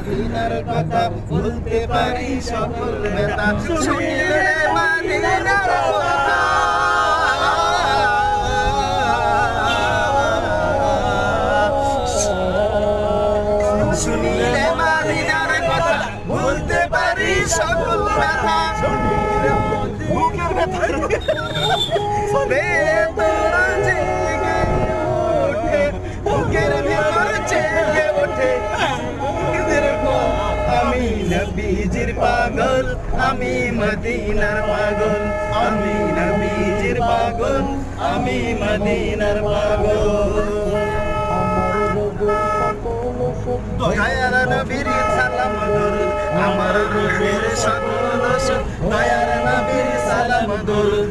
মদিনার কথা ভুলতে পারি সকল ব্যথা শুনিলে মদিনার কথা শুনিলে মদিনার কথা ভুলতে পারি সকল ব্যথা বুকের ব্যথা ভেতর জেগে ওঠে বুকের ভেতর জেগে ওঠে আমি নবীজির পাগল আমি মদিনার পাগল আমি নবীজির পাগল আমি মদিনার পাগল দয়ার নবীর সালাম দরুদ আমার রূহের সকল দোষ দয়ার নবীর সালাম দরুদ